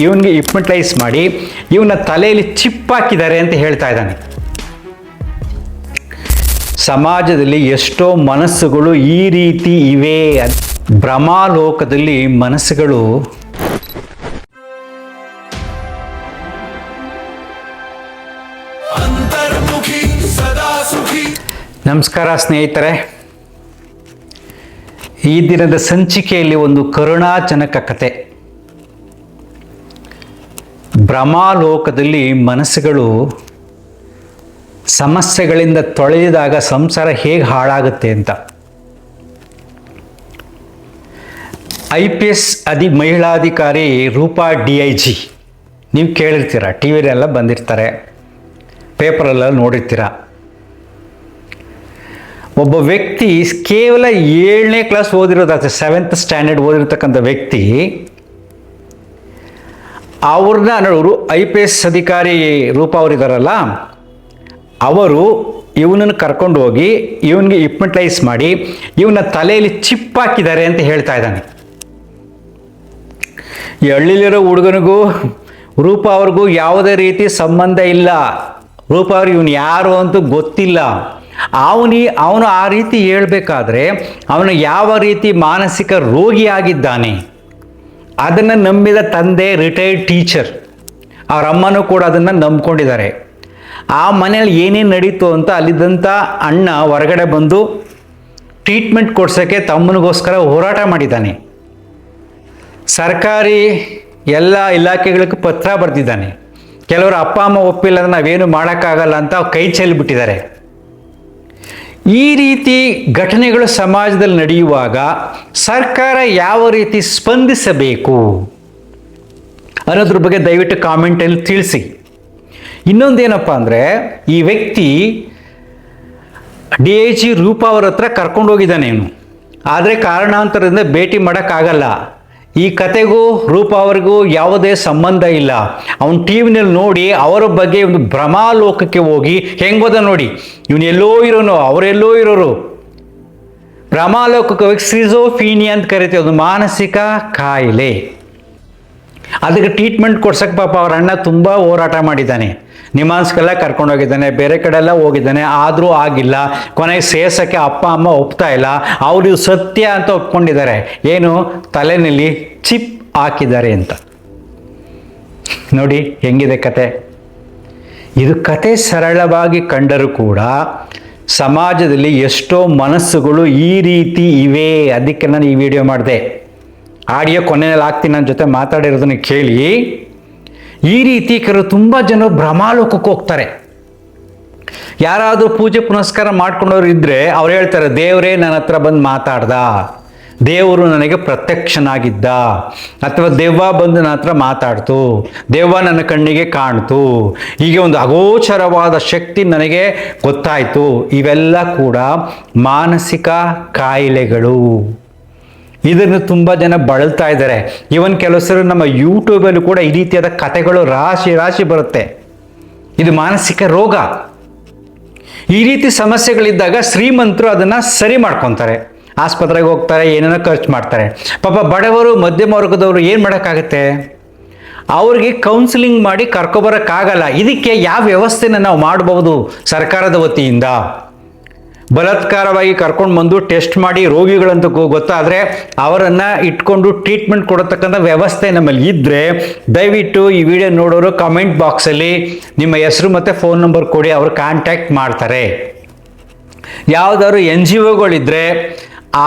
ಇವನಿಗೆ ಹಿಪ್ನಟೈಸ್ ಮಾಡಿ ಇವನ ತಲೆಯಲ್ಲಿ ಚಿಪ್ ಹಾಕಿದ್ದಾರೆ ಅಂತ ಹೇಳ್ತಾ ಇದ್ದಾನೆ. ಸಮಾಜದಲ್ಲಿ ಎಷ್ಟೋ ಮನಸ್ಸುಗಳು ಈ ರೀತಿ ಇವೆ. ಭ್ರಮಾಲೋಕದಲ್ಲಿ ಮನಸ್ಸುಗಳು ನಮಸ್ಕಾರ ಸ್ನೇಹಿತರೆ, ಈ ದಿನದ ಸಂಚಿಕೆಯಲ್ಲಿ ಒಂದು ಕರುಣಾಜನಕ ಕತೆ. ಭ್ರಮಾಲೋಕದಲ್ಲಿ ಮನಸ್ಸುಗಳು ಸಮಸ್ಯೆಗಳಿಂದ ತೊಳೆದಿದಾಗ ಸಂಸಾರ ಹೇಗೆ ಹಾಳಾಗುತ್ತೆ ಅಂತ. IPS ಮಹಿಳಾಧಿಕಾರಿ ರೂಪಾ DIG ನೀವು ಕೇಳಿರ್ತೀರ, ಟಿ ವಿಲೆಲ್ಲ ಬಂದಿರ್ತಾರೆ, ಪೇಪರೆಲ್ಲ ನೋಡಿರ್ತೀರ. ಒಬ್ಬ ವ್ಯಕ್ತಿ ಕೇವಲ 7ನೇ ಕ್ಲಾಸ್ ಓದಿರೋದಾಗ್ತದೆ, 7th ಸ್ಟ್ಯಾಂಡರ್ಡ್ ಓದಿರ್ತಕ್ಕಂಥ ವ್ಯಕ್ತಿ ಅವ್ರನ್ನ ನೋಡೋರು IPS ಅಧಿಕಾರಿ ರೂಪ ಅವರಿದ್ದಾರಲ್ಲ, ಅವರು ಇವನನ್ನು ಕರ್ಕೊಂಡು ಹೋಗಿ ಇವನಿಗೆ ಹಿಪ್ನಟೈಸ್ ಮಾಡಿ ಇವನ ತಲೆಯಲ್ಲಿ ಚಿಪ್ ಹಾಕಿದ್ದಾರೆ ಅಂತ ಹೇಳ್ತಾ ಇದ್ದಾನೆ. ಈ ಹಳ್ಳಿಲಿರೋ ಹುಡುಗನಿಗೂ ರೂಪ ಅವ್ರಿಗೂ ಯಾವುದೇ ರೀತಿ ಸಂಬಂಧ ಇಲ್ಲ. ರೂಪ ಅವ್ರಿಗೆ ಇವನು ಯಾರು ಅಂತ ಗೊತ್ತಿಲ್ಲ. ಅವನು ಆ ರೀತಿ ಹೇಳ್ಬೇಕಾದ್ರೆ ಅವನು ಯಾವ ರೀತಿ ಮಾನಸಿಕ ರೋಗಿಯಾಗಿದ್ದಾನೆ ಅದನ್ನು ನಂಬಿದ ತಂದೆ ರಿಟೈರ್ಡ್ ಟೀಚರ್, ಅವ್ರ ಅಮ್ಮನೂ ಕೂಡ ಅದನ್ನು ನಂಬ್ಕೊಂಡಿದ್ದಾರೆ. ಆ ಮನೆಯಲ್ಲಿ ಏನೇನು ನಡೀತು ಅಂತ ಅಲ್ಲಿದ್ದಂಥ ಅಣ್ಣ ಹೊರಗಡೆ ಬಂದು ಟ್ರೀಟ್ಮೆಂಟ್ ಕೊಡ್ಸೋಕ್ಕೆ ತಮ್ಮನಿಗೋಸ್ಕರ ಹೋರಾಟ ಮಾಡಿದ್ದಾನೆ. ಸರ್ಕಾರಿ ಎಲ್ಲ ಇಲಾಖೆಗಳಿಗೂ ಪತ್ರ ಬರೆದಿದ್ದಾನೆ. ಕೆಲವರು ಅಪ್ಪ ಅಮ್ಮ ಒಪ್ಪಿಲ್ಲ ಅಂದ್ರೆ ನಾವೇನು ಮಾಡೋಕ್ಕಾಗಲ್ಲ ಅಂತ ಕೈ ಚೆಲ್ಲಿಬಿಟ್ಟಿದ್ದಾರೆ. ಈ ರೀತಿ ಘಟನೆಗಳು ಸಮಾಜದಲ್ಲಿ ನಡೆಯುವಾಗ ಸರ್ಕಾರ ಯಾವ ರೀತಿ ಸ್ಪಂದಿಸಬೇಕು ಅನ್ನೋದ್ರ ಬಗ್ಗೆ ದಯವಿಟ್ಟು ಕಾಮೆಂಟಲ್ಲಿ ತಿಳಿಸಿ. ಇನ್ನೊಂದೇನಪ್ಪ ಅಂದರೆ, ಈ ವ್ಯಕ್ತಿ DIG ರೂಪ ಅವ್ರ ಹತ್ರ ಕರ್ಕೊಂಡು ಹೋಗಿದ್ದಾನೆ ಇವನು, ಆದರೆ ಕಾರಣಾಂತರದಿಂದ ಭೇಟಿ ಮಾಡೋಕ್ಕಾಗಲ್ಲ. ಈ ಕತೆಗೂ ರೂಪ ಅವ್ರಿಗೂ ಯಾವುದೇ ಸಂಬಂಧ ಇಲ್ಲ. ಅವನು TVನಲ್ಲಿ ನೋಡಿ ಅವರ ಬಗ್ಗೆ ಒಂದು ಭ್ರಮಾಲೋಕಕ್ಕೆ ಹೋಗಿ ಹೆಂಗೆ ಹೋದ ನೋಡಿ, ಇವನು ಎಲ್ಲೋ ಇರೋನು ಅವರೆಲ್ಲೋ ಇರೋರು. ಭ್ರಮಾಲೋಕಕ್ಕೆ ಹೋಗಿ ಸ್ಕಿಜೋಫ್ರೀನಿಯಾ ಅಂತ ಕರಿತೀವಿ, ಒಂದು ಮಾನಸಿಕ ಕಾಯಿಲೆ. ಅದಕ್ಕೆ ಟ್ರೀಟ್ಮೆಂಟ್ ಕೊಡ್ಸಕ್ಕೆ ಪಾಪ ಅವ್ರ ಅಣ್ಣ ತುಂಬ ಹೋರಾಟ ಮಾಡಿದ್ದಾನೆ. ನಿಮಾನ್ಸ್ಗೆಲ್ಲ ಕರ್ಕೊಂಡು ಹೋಗಿದ್ದಾನೆ, ಬೇರೆ ಕಡೆ ಎಲ್ಲ ಹೋಗಿದ್ದಾನೆ, ಆದರೂ ಆಗಿಲ್ಲ. ಕೊನೆಗೆ ಸೇರ್ಸೋಕ್ಕೆ ಅಪ್ಪ ಅಮ್ಮ ಒಪ್ತಾ ಇಲ್ಲ. ಅವರು ಸತ್ಯ ಅಂತ ಒಪ್ಕೊಂಡಿದ್ದಾರೆ, ಏನು ತಲೆಯಲ್ಲಿ ಚಿಪ್ ಹಾಕಿದ್ದಾರೆ ಅಂತ. ನೋಡಿ ಹೆಂಗಿದೆ ಕತೆ. ಇದು ಕತೆ ಸರಳವಾಗಿ ಕಂಡರೂ ಕೂಡ ಸಮಾಜದಲ್ಲಿ ಎಷ್ಟೋ ಮನಸ್ಸುಗಳು ಈ ರೀತಿ ಇವೆ. ಅದಕ್ಕೆ ನಾನು ಈ ವಿಡಿಯೋ ಮಾಡಿದೆ. ಆಡಿಯೋ ಕೊನೆಯಲ್ಲಿ ಹಾಕ್ತೀನಿ, ನನ್ನ ಜೊತೆ ಮಾತಾಡಿರೋದನ್ನು ಕೇಳಿ. ಈ ರೀತಿ ಕೆಲವು ತುಂಬ ಜನ ಭ್ರಮಾಲೋಕಕ್ಕೆ ಹೋಗ್ತಾರೆ. ಯಾರಾದರೂ ಪೂಜೆ ಪುನಸ್ಕಾರ ಮಾಡ್ಕೊಂಡವ್ರು ಇದ್ದರೆ ಅವ್ರು ಹೇಳ್ತಾರೆ, ದೇವರೇ ನನ್ನ ಹತ್ರ ಬಂದು ಮಾತಾಡ್ದ, ದೇವರು ನನಗೆ ಪ್ರತ್ಯಕ್ಷನಾಗಿದ್ದ, ಅಥವಾ ದೆವ್ವ ಬಂದು ನನ್ನ ಹತ್ರ ಮಾತಾಡ್ತು, ದೆವ್ವ ನನ್ನ ಕಣ್ಣಿಗೆ ಕಾಣ್ತು, ಹೀಗೆ ಒಂದು ಅಗೋಚರವಾದ ಶಕ್ತಿ ನನಗೆ ಗೊತ್ತಾಯಿತು. ಇವೆಲ್ಲ ಕೂಡ ಮಾನಸಿಕ ಕಾಯಿಲೆಗಳು. ಇದನ್ನು ತುಂಬ ಜನ ಬಳಲ್ತಾ ಇದ್ದಾರೆ. ಇವನ್ ಕೆಲಸರು ನಮ್ಮ ಯೂಟ್ಯೂಬಲ್ಲೂ ಕೂಡ ಈ ರೀತಿಯಾದ ಕಥೆಗಳು ರಾಶಿ ಬರುತ್ತೆ. ಇದು ಮಾನಸಿಕ ರೋಗ. ಈ ರೀತಿ ಸಮಸ್ಯೆಗಳಿದ್ದಾಗ ಶ್ರೀಮಂತರು ಅದನ್ನು ಸರಿ ಮಾಡ್ಕೊತಾರೆ, ಆಸ್ಪತ್ರೆಗೆ ಹೋಗ್ತಾರೆ, ಏನೇನೋ ಖರ್ಚು ಮಾಡ್ತಾರೆ. ಪಾಪ ಬಡವರು ಮಧ್ಯಮ ವರ್ಗದವರು ಏನು ಮಾಡೋಕ್ಕಾಗುತ್ತೆ? ಅವ್ರಿಗೆ ಕೌನ್ಸಿಲಿಂಗ್ ಮಾಡಿ ಕರ್ಕೊಬರೋಕ್ಕಾಗಲ್ಲ. ಇದಕ್ಕೆ ಯಾವ ವ್ಯವಸ್ಥೆನ ನಾವು ಮಾಡಬಹುದು ಸರ್ಕಾರದ ವತಿಯಿಂದ? ಬಲಾತ್ಕಾರವಾಗಿ ಕರ್ಕೊಂಡು ಬಂದು ಟೆಸ್ಟ್ ಮಾಡಿ ರೋಗಿಗಳಂತ ಗೊತ್ತಾದರೆ ಅವರನ್ನು ಇಟ್ಕೊಂಡು ಟ್ರೀಟ್ಮೆಂಟ್ ಕೊಡತಕ್ಕಂಥ ವ್ಯವಸ್ಥೆ ನಮ್ಮಲ್ಲಿ ಇದ್ದರೆ ದಯವಿಟ್ಟು ಈ ವಿಡಿಯೋ ನೋಡೋರು ಕಮೆಂಟ್ ಬಾಕ್ಸಲ್ಲಿ ನಿಮ್ಮ ಹೆಸರು ಮತ್ತು ಫೋನ್ ನಂಬರ್ ಕೊಡಿ, ಅವರು ಕಾಂಟ್ಯಾಕ್ಟ್ ಮಾಡ್ತಾರೆ. ಯಾವುದಾದ್ರು NGOಗಳಿದ್ದರೆ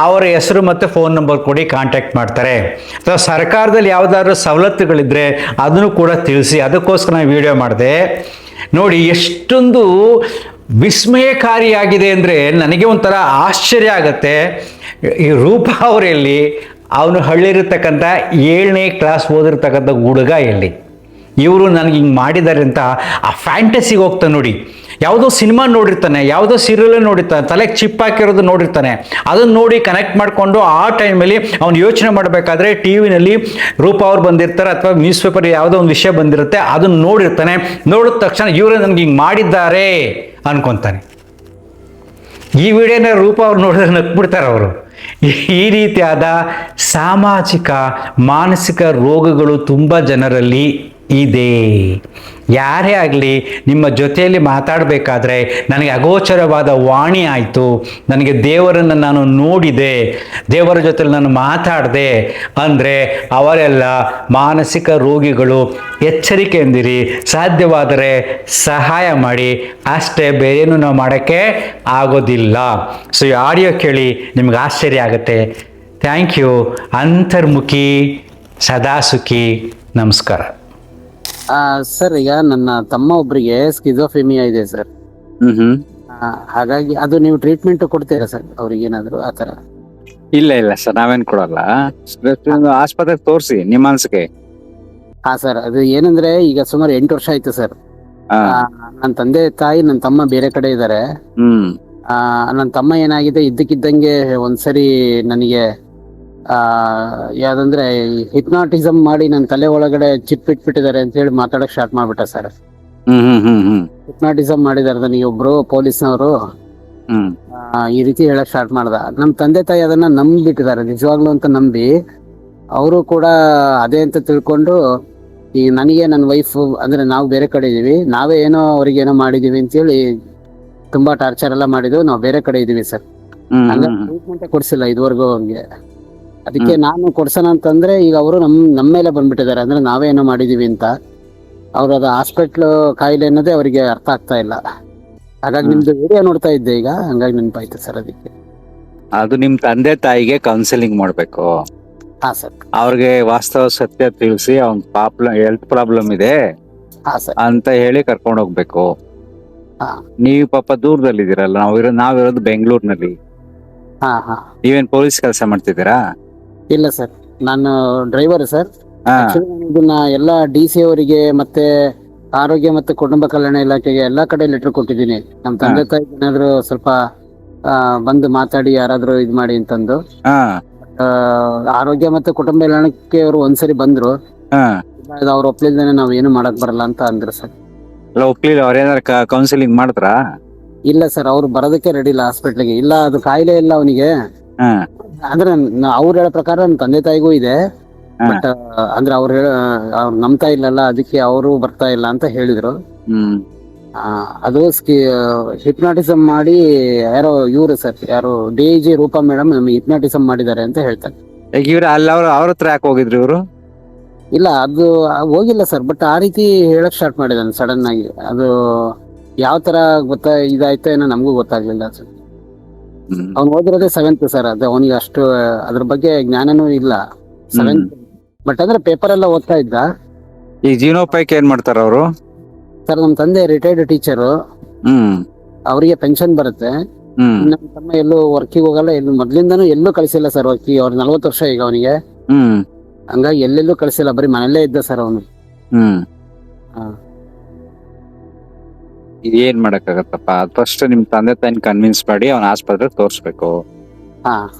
ಅವರ ಹೆಸರು ಮತ್ತು ಫೋನ್ ನಂಬರ್ ಕೊಡಿ, ಕಾಂಟ್ಯಾಕ್ಟ್ ಮಾಡ್ತಾರೆ. ಅಥವಾ ಸರ್ಕಾರದಲ್ಲಿ ಯಾವುದಾದ್ರೂ ಸವಲತ್ತುಗಳಿದ್ದರೆ ಅದನ್ನು ಕೂಡ ತಿಳಿಸಿ. ಅದಕ್ಕೋಸ್ಕರ ನಾನು ವಿಡಿಯೋ ಮಾಡಿದೆ. ನೋಡಿ ಎಷ್ಟೊಂದು ವಿಸ್ಮಯಕಾರಿಯಾಗಿದೆ ಅಂದರೆ ನನಗೆ ಒಂಥರ ಆಶ್ಚರ್ಯ ಆಗತ್ತೆ. ಈ ರೂಪ ಅವರಲ್ಲಿ ಅವನು ಹಳ್ಳಿರ್ತಕ್ಕಂಥ 7ನೇ ಕ್ಲಾಸ್ ಓದಿರ್ತಕ್ಕಂಥ ಹುಡುಗ ಎಲ್ಲಿ, ಇವರು ನನಗೆ ಹಿಂಗೆ ಮಾಡಿದ್ದಾರೆ ಅಂತ ಆ ಫ್ಯಾಂಟಸಿಗೆ ಹೋಗ್ತಾನೆ. ನೋಡಿ, ಯಾವುದೋ ಸಿನಿಮಾ ನೋಡಿರ್ತಾನೆ, ಯಾವುದೋ ಸೀರಿಯಲ್ ನೋಡಿರ್ತಾನೆ, ತಲೆಗೆ ಚಿಪ್ ಹಾಕಿರೋದು ನೋಡಿರ್ತಾನೆ. ಅದನ್ನು ನೋಡಿ ಕನೆಕ್ಟ್ ಮಾಡಿಕೊಂಡು ಆ ಟೈಮಲ್ಲಿ ಅವ್ನು ಯೋಚನೆ ಮಾಡಬೇಕಾದ್ರೆ TVನಲ್ಲಿ ರೂಪ ಅವ್ರು ಬಂದಿರ್ತಾರೆ, ಅಥವಾ ನ್ಯೂಸ್ ಪೇಪರ್ ಯಾವುದೋ ಒಂದು ವಿಷಯ ಬಂದಿರುತ್ತೆ, ಅದನ್ನು ನೋಡಿರ್ತಾನೆ. ನೋಡಿದ ತಕ್ಷಣ ಇವರೇ ನನಗೆ ಹಿಂಗೆ ಮಾಡಿದ್ದಾರೆ ಅನ್ಕೊತಾನೆ. ಈ ವಿಡಿಯೋನ ರೂಪ ಅವ್ರು ನೋಡಿದ್ರೆ ನಕ್ಬಿಡ್ತಾರೆ ಅವರು. ಈ ರೀತಿಯಾದ ಸಾಮಾಜಿಕ ಮಾನಸಿಕ ರೋಗಗಳು ತುಂಬ ಜನರಲ್ಲಿ ಇದೆ. ಯಾರೇ ಆಗಲಿ ನಿಮ್ಮ ಜೊತೆಯಲ್ಲಿ ಮಾತಾಡಬೇಕಾದ್ರೆ ನನಗೆ ಅಗೋಚರವಾದ ವಾಣಿ ಆಯಿತು, ನನಗೆ ದೇವರನ್ನು ನಾನು ನೋಡಿದೆ, ದೇವರ ಜೊತೆಲಿ ನಾನು ಮಾತಾಡಿದೆ ಅಂದರೆ ಅವರೆಲ್ಲ ಮಾನಸಿಕ ರೋಗಿಗಳು. ಎಚ್ಚರಿಕೆಯಿಂದಿರಿ, ಸಾಧ್ಯವಾದರೆ ಸಹಾಯ ಮಾಡಿ, ಅಷ್ಟೇ, ಬೇರೇನು ನಾವು ಮಾಡೋಕ್ಕೆ ಆಗೋದಿಲ್ಲ. ಸೊ ಈ ಆಡಿಯೋ ಕೇಳಿ ನಿಮ್ಗೆ ಆಶ್ಚರ್ಯ ಆಗುತ್ತೆ. Thank you. ಅಂತರ್ಮುಖಿ ಸದಾ ಸುಖಿ. ನಮಸ್ಕಾರ. ಸರ್, ಈಗ ನನ್ನ ತಮ್ಮ ಒಬ್ರಿಗೆ ಸ್ಕಿಜೋಫ್ರೆನಿಯಾ ಇದೆ ಸರ್. ಹಾಗಾಗಿ ಅದು ನೀವು ಟ್ರೀಟ್ಮೆಂಟ್ ಕೊಡ್ತೀರಾ ಸರ್ ಅವ್ರಿಗೆ ಏನಾದ್ರು ಆತರ? ಇಲ್ಲ ಸರ್, ನಾವೇನ್ ಕೊಡಲ್ಲ. ಆಸ್ಪತ್ರೆಗೆ ತೋರಿಸಿ ನಿಮ್ಮ ಅನ್ಸಿಕೆ. ಹಾ ಸರ್, ಅದು ಏನಂದ್ರೆ ಈಗ ಸುಮಾರು 8 ವರ್ಷ ಆಯ್ತು ಸರ್. ನನ್ನ ತಂದೆ ತಾಯಿ ನನ್ನ ತಮ್ಮ ಬೇರೆ ಕಡೆ ಇದ್ದಾರೆ. ನನ್ನ ತಮ್ಮ ಏನಾಗಿದೆ, ಇದ್ದಕ್ಕಿದ್ದಂಗೆ ಒಂದ್ಸರಿ ನನಗೆ ಯಾವ್ದಂದ್ರೆ ಹಿಪ್ನಾಟಿಸಮ್ ಮಾಡಿ ನನ್ನ ತಲೆ ಒಳಗಡೆ ಚಿಪ್ ಇಟ್ಬಿಟ್ಟಿದ್ದಾರೆ ಅಂತ ಹೇಳಿ ಮಾತಾಡಕ್ ಸ್ಟಾರ್ಟ್ ಮಾಡ್ಬಿಟ್ಟ ಸರ್. ಹಿಪ್ನಾಟಿಸಮ್ ಮಾಡಿದಾರೆ ನನಗೆ ಒಬ್ರು ಪೊಲೀಸ್ನವರು. ಈ ರೀತಿ ಹೇಳಕ್ ಸ್ಟಾರ್ಟ್ ಮಾಡ್ದ. ನಮ್ ತಂದೆ ತಾಯಿ ಅದನ್ನ ನಂಬಿಟ್ಟಿದ್ದಾರೆ ನಿಜವಾಗ್ಲು ಅಂತ ನಂಬಿ, ಅವರು ಕೂಡ ಅದೇ ಅಂತ ತಿಳ್ಕೊಂಡು ಈ ನನಗೆ ನನ್ನ ವೈಫ್ ಅಂದ್ರೆ ನಾವು ಬೇರೆ ಕಡೆ ಇದೀವಿ, ನಾವೇ ಏನೋ ಅವ್ರಿಗೆ ಏನೋ ಮಾಡಿದೀವಿ ಅಂತೇಳಿ ತುಂಬಾ ಟಾರ್ಚರ್ ಎಲ್ಲ ಮಾಡಿದ್ವಿ. ನಾವು ಬೇರೆ ಕಡೆ ಇದೀವಿ ಸರ್. ಟ್ರೀಟ್ಮೆಂಟ್ ಕೊಡ್ಸಿಲ್ಲ ಇದುವರೆಗೂ ಅವ್ರಿಗೆ. ಅದಕ್ಕೆ ನಾನು ಕೊಡ್ಸೋಣ ಅಂತಂದ್ರೆ ಈಗ ಅವರು ನಮ್ಮ ಮೇಲೆ ಬಂದ್ಬಿಟ್ಟಿದ್ದಾರೆ, ಅಂದ್ರೆ ನಾವೇ ಏನೋ ಮಾಡಿದೀವಿ ಅಂತ. ಅವ್ರು ಅದು ಹಾಸ್ಪಿಟ್ಲ್ ಕಾಯಿಲೆ ಅನ್ನೋದೇ ಅವರಿಗೆ ಅರ್ಥ ಆಗ್ತಾ ಇಲ್ಲ. ಹಾಗಾಗಿ ನಿಮ್ದು ವಿಡಿಯೋ ನೋಡ್ತಾ ಇದ್ದೆ ಈಗ, ಹಂಗಾಗಿ ನೆನಪಾಯ್ತು ಸರ್. ಅದಕ್ಕೆ ಅದು ನಿಮ್ ತಂದೆ ತಾಯಿಗೆ ಕೌನ್ಸಿಲಿಂಗ್ ಮಾಡ್ಬೇಕು. ಹಾ ಸರ್. ಅವ್ರಿಗೆ ವಾಸ್ತವ ಸತ್ಯ ತಿಳಿಸಿ ಅವ್ನ ಹೆಲ್ತ್ ಪ್ರಾಬ್ಲಮ್ ಇದೆ ಅಂತ ಹೇಳಿ ಕರ್ಕೊಂಡು ಹೋಗ್ಬೇಕು. ನೀವು ಪಾಪ ದೂರದಲ್ಲಿದ್ದೀರಲ್ಲ, ನಾವಿರೋದು ಬೆಂಗಳೂರಿನಲ್ಲಿ. ನೀವೇನ್ ಪೊಲೀಸ್ ಕೆಲಸ ಮಾಡ್ತಿದ್ದೀರಾ? ಇಲ್ಲ ಸರ್, ನಾನು ಡ್ರೈವರ್ ಸರ್. ಇದನ್ನ ಎಲ್ಲ DC ಅವರಿಗೆ ಮತ್ತೆ ಆರೋಗ್ಯ ಮತ್ತು ಕುಟುಂಬ ಕಲ್ಯಾಣ ಇಲಾಖೆಗೆ ಎಲ್ಲಾ ಕಡೆ ಲೆಟರ್ ಕೊಟ್ಟಿದ್ದೀನಿ. ನಮ್ ತಂದೆ ತಾಯಿ ಏನಾದ್ರು ಸ್ವಲ್ಪ ಬಂದು ಮಾತಾಡಿ ಯಾರಾದ್ರೂ ಇದ್ ಮಾಡಿ ಅಂತಂದು. ಆರೋಗ್ಯ ಮತ್ತು ಕುಟುಂಬ ಇಲಾಖೆ ಅವರು ಒಂದ್ಸರಿ ಬಂದ್ರು, ಅವ್ರು ಒಪ್ಲಿಲ್ದೇನೆ ನಾವ್ ಏನು ಮಾಡಕ್ ಬರಲ್ಲ ಅಂತ ಅಂದ್ರು ಸರ್. ಒಪ್ಲಿಲ್ಲ? ಅವ್ರೇನಾರ ಕೌನ್ಸಿಲಿಂಗ್ ಮಾಡ್ತಾರಾ? ಇಲ್ಲ ಸರ್, ಅವ್ರು ಬರೋದಕ್ಕೆ ರೆಡಿ ಇಲ್ಲ ಹಾಸ್ಪಿಟ್ಲಿಗೆ. ಇಲ್ಲ, ಅದು ಕಾಯಿಲೆ ಇಲ್ಲ ಅವನಿಗೆ. ಅಂದ್ರೆ ಅವ್ರು ಹೇಳೋ ಪ್ರಕಾರ ನಮ್ ತಂದೆ ತಾಯಿಗೂ ಇದೆ, ಬಟ್ ಅಂದ್ರೆ ಅವ್ರು ನಂಬ್ತಾ ಇಲ್ಲಲ್ಲ, ಅದಕ್ಕೆ ಅವರು ಬರ್ತಾ ಇಲ್ಲ ಅಂತ ಹೇಳಿದ್ರು. ಅದು ಹಿಪ್ನಾಟಿಸಮ್ ಮಾಡಿ ಯಾರೋ ಇವ್ರು ಸರ್, ಯಾರು DIG ರೂಪಾ ಮೇಡಮ್ ನಮ್ಗೆ ಹಿಪ್ನಾಟಿಸಮ್ ಮಾಡಿದ್ದಾರೆ ಅಂತ ಹೇಳ್ತಾರೆ. ಇವ್ರು ಅವ್ರ ಹತ್ರ ಯಾಕೆ ಹೋಗಿದ್ರು ಇವರು? ಇಲ್ಲ, ಅದು ಹೋಗಿಲ್ಲ ಸರ್, ಬಟ್ ಆ ರೀತಿ ಹೇಳಕ್ ಸ್ಟಾರ್ಟ್ ಮಾಡಿದಾನೆ ಸಡನ್ ಆಗಿ. ಅದು ಯಾವ ತರ ಇದಾಯ್ತೋ ಏನೋ ನಮಗೂ ಗೊತ್ತಾಗ್ಲಿಲ್ಲ ಸರ್. ಅವ್ನು ಓದಿರೋದೇ 7th ಸರ್. ಅದು ಅವನಿಗೆ ಅಷ್ಟು ಅದ್ರ ಬಗ್ಗೆ ಜ್ಞಾನನೂ ಇಲ್ಲ. 7th, ಬಟ್ ಅಂದ್ರೆ ಪೇಪರ್ ಎಲ್ಲ ಓದ್ತಾ ಇದ್ದ. ಈ ಜೀವನೋಪಾಯಕ್ಕೆ ಏನ್ ಮಾಡ್ತಾರ ಅವರು? ಸರ್, ನಮ್ ತಂದೆ ರಿಟೈರ್ಡ್ ಟೀಚರು, ಅವರಿಗೆ ಪೆನ್ಷನ್ ಬರುತ್ತೆ. ನಮ್ಮ ತಮ್ಮ ಎಲ್ಲೂ ವರ್ಕಿಗೆ ಹೋಗಲ್ಲ, ಎಲ್ಲೂ ಮೊದ್ಲಿಂದನೂ ಎಲ್ಲೂ ಕಳಿಸಿಲ್ಲ ಸರ್ ವರ್ಕಿಗೆ. ಅವ್ರು 40 ವರ್ಷ ಈಗ ಅವನಿಗೆ. ಹಂಗಾಗಿ ಎಲ್ಲೆಲ್ಲೂ ಕಳಿಸಿಲ್ಲ, ಬರೀ ಮನೆಯಲ್ಲೇ ಇದ್ದ ಸರ್ ಅವನು. ಏನ್ ಮಾಡಕ್ಕಾಗತ್ತಪ್ಪ? ಫಸ್ಟ್ ನಿಮ್ ತಂದೆ ತಾಯಿನ ಕನ್ವಿನ್ಸ್ ಮಾಡಿ ಅವ್ನ ಆಸ್ಪತ್ರೆಗೆ ತೋರ್ಸ್ಬೇಕು,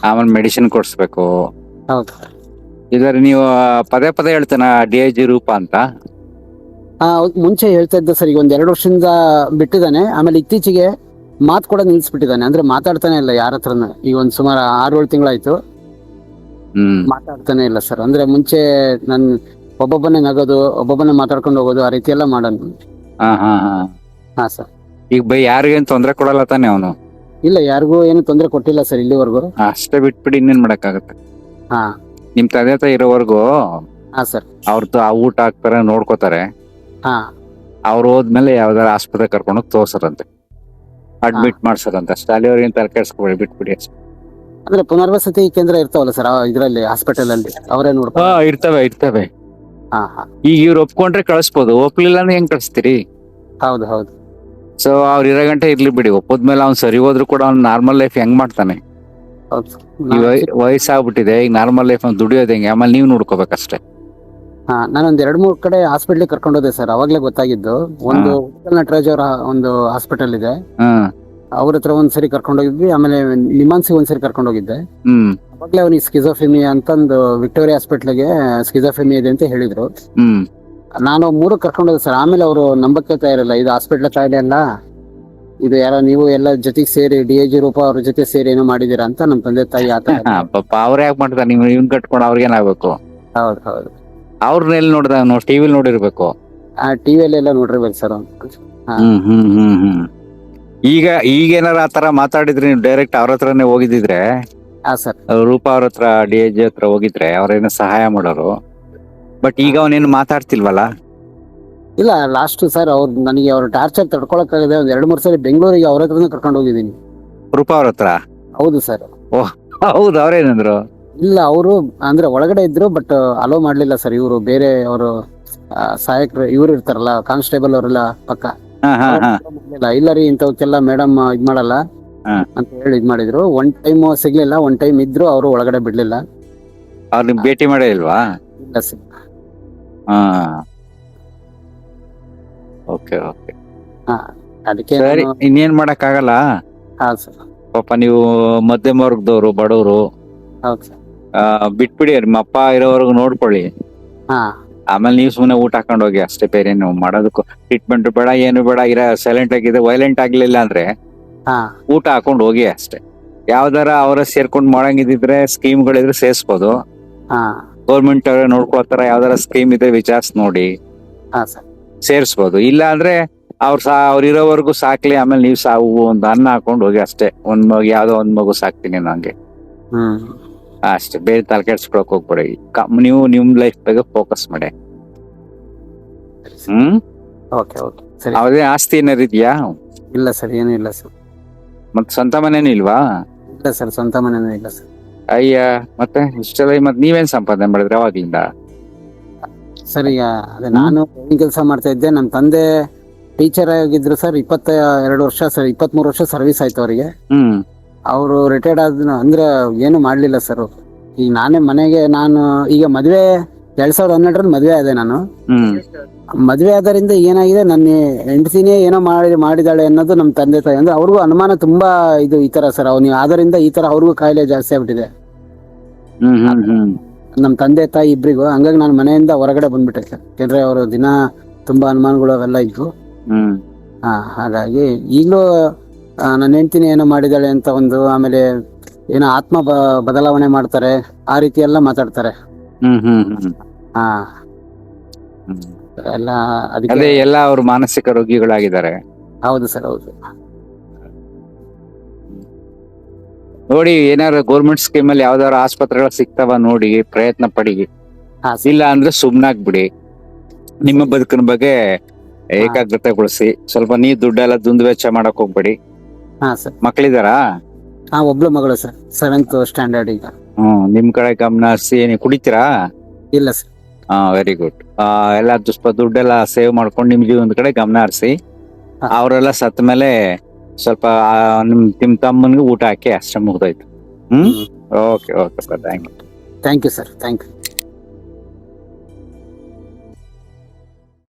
ಆಮೇಲೆ ಮೆಡಿಸಿನ್ ಕೊಡ್ಸ್ಬೇಕು. ಇದಾರೆ ನೀವು ಪದೇ ಹೇಳ್ತಾನ DIG ರೂಪಾ ಅಂತ? ಮುಂಚೆ ಹೇಳ್ತಾ ಇದ್ದ ಸರ್, ಈಗ ಒಂದ್ 2 ವರ್ಷದಿಂದ ಬಿಟ್ಟಿದ್ದಾನೆ. ಆಮೇಲೆ ಇತ್ತೀಚೆಗೆ ಮಾತು ಕೂಡ ನಿಲ್ಸ್ಬಿಟ್ಟಿದ್ದಾನೆ, ಅಂದ್ರೆ ಮಾತಾಡ್ತಾನೆ ಇಲ್ಲ ಯಾರ ಹತ್ರನ. ಈಗ ಒಂದ್ ಸುಮಾರು 6-7 ತಿಂಗಳಾಯ್ತು ಮಾತಾಡ್ತಾನೆ ಇಲ್ಲ ಸರ್. ಅಂದ್ರೆ ಮುಂಚೆ ನನ್ ಒಬ್ಬೊಬ್ಬನೇ ನಗೋದು, ಒಬ್ಬೊಬ್ಬನೇ ಮಾತಾಡ್ಕೊಂಡು ಹೋಗೋದು, ಆ ರೀತಿ ಎಲ್ಲ ಮಾಡೋದು. ಹಾ ಸರ್. ಈಗ ಯಾರಿಗೇನು ತೊಂದರೆ ಕೊಡಲ್ಲ ತಾನೆ ಅವನು? ಇಲ್ಲ, ಯಾರಿಗೂ ಏನು ತೊಂದರೆ ಕೊಟ್ಟಿಲ್ಲ ಸರ್ ಇಲ್ಲಿವರೆಗೂ. ಅಷ್ಟೇ ಬಿಟ್ಬಿಡಿ, ಇನ್ನೇನ್ ಮಾಡಕ್ಕಾಗತ್ತೆ? ನಿಮ್ ತಂದೆ ತಾಯಿ ಇರೋವರೆಗೂ ಸರ್ ಅವ್ರದ್ದು ಊಟ ಹಾಕ್ತಾರೆ, ನೋಡ್ಕೋತಾರೆ. ಅವ್ರು ಹೋದ್ಮೇಲೆ ಯಾವ್ದಾರ ಆಸ್ಪತ್ರೆ ಕರ್ಕೊಂಡೋಗಿ ತೋರ್ಸರಂತೆ, ಅಡ್ಮಿಟ್ ಮಾಡ್ಸರಂತೆ ಅಷ್ಟೇ. ಅಲ್ಲಿವರೆಗಿನ ತಲೆ ಕೆಡ್ಸ್ಕೊಬೇಡಿ, ಬಿಟ್ಬಿಡಿ ಅಷ್ಟೇ. ಅಂದ್ರೆ ಪುನರ್ವಸತಿ ಕೇಂದ್ರ ಇರ್ತಾವಲ್ಲ ಸರ್ ಇದ್ರಲ್ಲಿ ಹಾಸ್ಪಿಟಲ್ ಅಲ್ಲಿ, ಅವರೇ ನೋಡ್ಕೊ? ಇರ್ತವೆ. ಈಗ ಇವ್ರು ಒಪ್ಕೊಂಡ್ರೆ ಕಳಿಸ್ಬೋದು, ಒಪ್ಲಿಲ್ಲ ಅಂದ್ರೆ ಹೆಂಗ್ ಕಳಿಸ್ತೀರಿ? ಹೌದು. ಸೊ ಅವ್ರು 2 ಗಂಟೆ ಇರ್ಲಿ ಬಿಡಿ. ಒಪ್ಪದ್ಮೇಲೆ ಅವ್ನು ಸರಿ ಹೋದ್ರು ಕೂಡ ಅವ್ನು ನಾರ್ಮಲ್ ಲೈಫ್ ಹೆಂಗ್ ಮಾಡ್ತಾನೆ? ವಯಸ್ಸಾಗ್ಬಿಟ್ಟಿದೆ, ಈಗ ನಾರ್ಮಲ್ ಲೈಫ್ ದುಡಿಯೋದು ಹೆಂಗೆ? ಆಮೇಲೆ ನೀವು ನೋಡ್ಕೋಬೇಕಷ್ಟೇ. ನಾನೊಂದ್ 2-3 ಕಡೆ ಹಾಸ್ಪಿಟ್ಲಿಗೆ ಕರ್ಕೊಂಡೋದೆ ಸರ್, ಅವಾಗ್ಲೇ ಗೊತ್ತಾಗಿದ್ದು. ಒಂದು ನಟರಾಜ್ ಅವರ ಒಂದು ಹಾಸ್ಪಿಟಲ್ ಇದೆ, ಅವ್ರ ಹತ್ರ ಒಂದ್ಸರಿ ಕರ್ಕೊಂಡೋಗಿದ್ವಿ. ಆಮೇಲೆ ನಿಮಾನ್ಸಿ ಒಂದ್ಸರಿ ಕರ್ಕೊಂಡೋಗಿದ್ದೆ. ಅವಾಗ್ಲೇ ಅವ್ನಿಗೆ ಸ್ಕಿಜೋಫ್ರೆನಿಯಾ ಅಂತಂದು ವಿಕ್ಟೋರಿಯಾ ಹಾಸ್ಪಿಟ್ಲಿಗೆ ಸ್ಕಿಜೋಫ್ರೆನಿಯಾ ಇದೆ ಅಂತ ಹೇಳಿದ್ರು. ನಾನು 3 ಕರ್ಕೊಂಡೋದೆ ಸರ್. ಆಮೇಲೆ ಅವರು ನಂಬಕ್ಕೆ ತಯಾರಿಲ್ಲ, ಇದು ಹಾಸ್ಪಿಟ್ಲ್ ಕಾಯಿಲೆ ಅಲ್ಲ, ಇದು ಯಾರೋ ನೀವು ಎಲ್ಲ ಜೊತೆಗೆ ಸೇರಿ DIG ರೂಪ ಅವ್ರ ಜೊತೆ ಸೇರಿ ಏನೋ ಮಾಡಿದೀರಾ ಅಂತ ನಮ್ ತಂದೆ ತಾಯಿ ಆತರ. ಪಾಪ ಅವ್ರ ಯಾಕೆ ಮಾಡ್ತಾರೆ, ನೀವು ಇವ್ನ್ ಕಟ್ಕೊಂಡು ಅವ್ರಿಗೇನಾಗ್ಬೇಕು? ಹೌದು ಹೌದು. ಅವ್ರನ್ನ ಎಲ್ಲಿ ನೋಡ್ದ, ಟಿವಿಲ್ ನೋಡಿರ್ಬೇಕು. ಟಿವಿಯಲ್ಲಿ ಎಲ್ಲ ನೋಡಿರ್ಬೇಕು ಸರ್ ಅವ್ನು. ಈಗ ಏನಾರ ಆತರ ಮಾತಾಡಿದ್ರೆ ನೀವು ಡೈರೆಕ್ಟ್ ಅವ್ರ ಹತ್ರನೇ ಹೋಗಿದ್ರೆ, ಹಾ ಸರ್. ರೂಪಾ ಅವ್ರ ಹತ್ರ DIG ಹತ್ರ ಹೋಗಿದ್ರೆ ಅವ್ರೇನೋ ಸಹಾಯ ಮಾಡೋರು. ಬಟ್ ಈಗ ಅವನೇನು ಮಾತಾಡ್ತಿಲ್ವಲ್ಲ. ಇಲ್ಲ ಲಾಸ್ಟ್ ಸರ್ ನನಗೆ ಅವ್ರ ಟಾರ್ಚರ್ ತಡ್ಕೊಳಕ್ಕಾಗದೆ ಒಂದ್ 2-3 ಸರಿ ಬೆಂಗಳೂರಿಗೆ ಅವ್ರ ಹತ್ರನೇ ಕರ್ಕೊಂಡು ಹೋಗಿದ್ದೀನಿ. ರೂಪಾ ಅವ್ರ ಹತ್ರ? ಹೌದು ಸರ್. ಓಹ್ ಹೌದು, ಅವ್ರೇನಂದ್ರು? ಇಲ್ಲ ಅವರು ಅಂದ್ರೆ ಒಳಗಡೆ ಇದ್ರು, ಬಟ್ ಅಲೋ ಮಾಡ್ಲಿಲ್ಲ ಸರ್. ಇವರು ಬೇರೆ ಅವರು ಸಹಾಯಕರು ಇವ್ರು ಇರ್ತಾರಲ್ಲ, ಕಾನ್ಸ್ಟೇಬಲ್ ಅವರೆಲ್ಲ ಪಕ್ಕ. ಇಲ್ಲ ರೀ ಇಂಥವಕ್ಕೆಲ್ಲ ಮೇಡಮ್ ಇದ್ ಮಾಡಲ್ಲ ಅಂತ ಹೇಳಿ ಇದ್ ಮಾಡಿದ್ರು. 1 ಟೈಮ್ ಸಿಗ್ಲಿಲ್ಲ, 1 ಟೈಮ್ ಇದ್ರು, ಅವರು ಒಳಗಡೆ ಬಿಡ್ಲಿಲ್ಲ. ಅವ್ರ ನಿಮ್ ಭೇಟಿ ಮಾಡೇ ಇಲ್ವಾ? ಇಲ್ಲ ಸರ್. Okay okay. ಅದಕ್ಕೆ ಸರಿ, ಇನ್ನೇನ್ ಮಾಡಕ್ ಆಗಲ್ಲ. ಹಾ ಸರ್. ಪಾಪ ನೀವು ಮಧ್ಯಮ ವರ್ಗದವ್ರು, ಬಡವರು. ಹೌದು ಸರ್. ಬಿಟ್ಬಿಡಿ, ನಿಮ್ಮ ಅಪ್ಪ ಇರೋವರೆಗೂ ನೋಡ್ಕೊಳ್ಳಿ. ಆಮೇಲೆ ನೀವು ಸುಮ್ನೆ ಊಟ ಹಾಕೊಂಡ್ ಹೋಗಿ ಅಷ್ಟೇ. ಬೇರೆ ಏನು ಮಾಡೋದಕ್ಕೂ ಟ್ರೀಟ್ಮೆಂಟ್ ಬೇಡ, ಏನು ಬೇಡ. ಸೈಲೆಂಟ್ ಆಗಿದೆ, ವೈಲೆಂಟ್ ಆಗ್ಲಿಲ್ಲ ಅಂದ್ರೆ ಊಟ ಹಾಕೊಂಡ್ ಹೋಗಿ ಅಷ್ಟೇ. ಯಾವ್ದಾರ ಅವರ ಸೇರ್ಕೊಂಡ್ ಮಾಡಂಗಿದ್ರೆ ಸ್ಕೀಮ್ಗಳಿದ್ರೆ ಸೇರ್ಸ್ಬೋದು. ಗೌರ್ಮೆಂಟ್ ಅವ್ರ ನೋಡ್ಕೊಳ್ತಾರ, ಯಾವ್ದಾರ ಸ್ಕೀಮ್ ಇದ್ರೆ ವಿಚಾರಿಸಿ ನೋಡಿ ಸೇರ್ಸ್ಬೋದು. ಇಲ್ಲ ಅಂದ್ರೆ ಅವ್ರ ಇರೋವರೆಗೂ ಸಾಕ್ಲಿ, ಆಮೇಲೆ ನೀವು ಒಂದು ಅನ್ನ ಹಾಕೊಂಡ್ ಹೋಗಿ ಅಷ್ಟೇ. ಯಾವ್ದೋ ಒಂದ್ ಮಗು ಸಾಕ್ತೀನಿ ನಂಗೆ ಅಷ್ಟೇ. ಬೇರೆ ತಲೆ ಕೆಡ್ಸ್ಕೊಳಕ್ ಹೋಗ್ಬೇಡಿ. ನೀವು ನಿಮ್ ಲೈಫ್ ಬಗ್ಗೆ ಫೋಕಸ್ ಮಾಡಿ. ಅವದೇ ಆಸ್ತಿ ಏನಾರು ಇದೆಯಾ? ಇಲ್ಲ ಸರ್, ಏನು ಇಲ್ಲ ಸರ್. ಮತ್ ಸ್ವಂತ ಮನೇನು ಇಲ್ವಾ? ಇಲ್ಲ ಸರ್, ಸ್ವಂತ ಮನೇನೂ ಇಲ್ಲ ಸರ್. ಅಯ್ಯ, ಮತ್ತೆ ಇಷ್ಟೆಲ್ಲ ಮತ್ ನೀವೇನ್ ಸಂಪಾದನೆ ಮಾಡಿದ್ರೆ ಅವಾಗಿಂದ? ಸರ್ ಈಗ ಅದೇ ನಾನು ಕೆಲಸ ಮಾಡ್ತಾ ಇದ್ದೆ. ನಮ್ ತಂದೆ ಟೀಚರ್ ಆಗಿದ್ರು ಸರ್. 22 ವರ್ಷ ಸರ್, 23 ವರ್ಷ ಸರ್ವಿಸ್ ಆಯ್ತು ಅವರಿಗೆ. ಅವರು ರಿಟೈರ್ಡ್ ಆದ ಅಂದ್ರೆ ಏನು ಮಾಡ್ಲಿಲ್ಲ ಸರ್. ಈಗ ನಾನೇ ಮನೆಗೆ ಈಗ ಮದ್ವೆ 2012ರಲ್ಲಿ ಮದ್ವೆ ಆದೆ ನಾನು. ಮದ್ವೆ ಆದ್ರಿಂದ ಏನಾಗಿದೆ, ನನ್ನ ಹೆಂಡತಿನೇ ಏನೋ ಮಾಡಿದಾಳೆ ಅನ್ನೋದು ನಮ್ ತಂದೆ ತಾಯಿ ಅಂದ್ರೆ ಅವ್ರಿಗೂ ಅನುಮಾನ ತುಂಬಾ ಈ ತರ ಸರ್. ಅವ್ನು ಆದ್ರಿಂದ ಈ ತರ ಅವ್ರಿಗೂ ಕಾಯಿಲೆ ಜಾಸ್ತಿ ಆಗ್ಬಿಟ್ಟಿದೆ ನಮ್ ತಂದೆ ತಾಯಿ ಇಬ್ರಿಗೂ. ಹಂಗಾಗಿ ನಾನು ಮನೆಯಿಂದ ಹೊರಗಡೆ ಬಂದ್ಬಿಟ್ಟೆ ಸರ್. ಯಾಕಂದ್ರೆ ಅವರು ದಿನ ತುಂಬಾ ಅನುಮಾನಗಳು ಅವೆಲ್ಲ ಇದ್ವು. ಹಾಗಾಗಿ ಈಗಲೂ ನನ್ನ ಹೆಂಡತಿನೇ ಏನೋ ಮಾಡಿದಾಳೆ ಅಂತ ಆಮೇಲೆ ಏನೋ ಆತ್ಮ ಬದಲಾವಣೆ ಮಾಡ್ತಾರೆ, ಆ ರೀತಿ ಎಲ್ಲ ಮಾತಾಡ್ತಾರೆ. ಎಲ್ಲ ಅದಕ್ಕೆ ಎಲ್ಲ ಅವರು ಮಾನಸಿಕ ರೋಗಿಗಳಾಗಿದ್ದಾರೆ. ಹೌದು ಸರ್, ಹೌದು. ನೋಡಿ, ಏನಾದ್ರು ಗೌರ್ಮೆಂಟ್ ಸ್ಕೀಮ್ ಅಲ್ಲಿ ಯಾವ್ದಾದ್ರು ಆಸ್ಪತ್ರೆಗಳು ಸಿಗ್ತಾವ ನೋಡಿ, ಪ್ರಯತ್ನ ಪಡಿ. ಇಲ್ಲ ಅಂದ್ರೆ ಸುಮ್ನಾಗ್ಬಿಡಿ. ನಿಮ್ಮ ಬದುಕಿನ ಬಗ್ಗೆ ಏಕಾಗ್ರತೆಗೊಳಿಸಿ. ಸ್ವಲ್ಪ ನೀ ದುಡ್ಡೆಲ್ಲ ದುಂದು ಮಾಡಕ್ ಹೋಗ್ಬೇಡಿ. ಮಕ್ಳಿದಾರಾ? ಒಬ್ಳು ಮಗಳು ಸರ್, 7th ಸ್ಟ್ಯಾಂಡರ್ಡ್ ಈಗ. ನಿಮ್ ಕಡೆ ಗಮನ ಹರಿಸಿ. ಕುಡಿತೀರಾ? ಇಲ್ಲ ಸರ್. Very good. ಎಲ್ಲ ದುಡ್ಡೆಲ್ಲ ಸೇವ್ ಮಾಡ್ಕೊಂಡು ನಿಮ್ ಜೀವನದ ಕಡೆ ಗಮನ ಹರಿಸಿ. ಅವರೆಲ್ಲ ಸತ್ತ ಮೇಲೆ ಸ್ವಲ್ಪ ನಿಮ್ ತಮ್ಮನ್ಗೆ ಊಟ ಹಾಕಿ ಅಷ್ಟೇ, ಮುಗ್ದೋಯ್ತು. Okay okay sir, thank you. Thank you sir, thank you.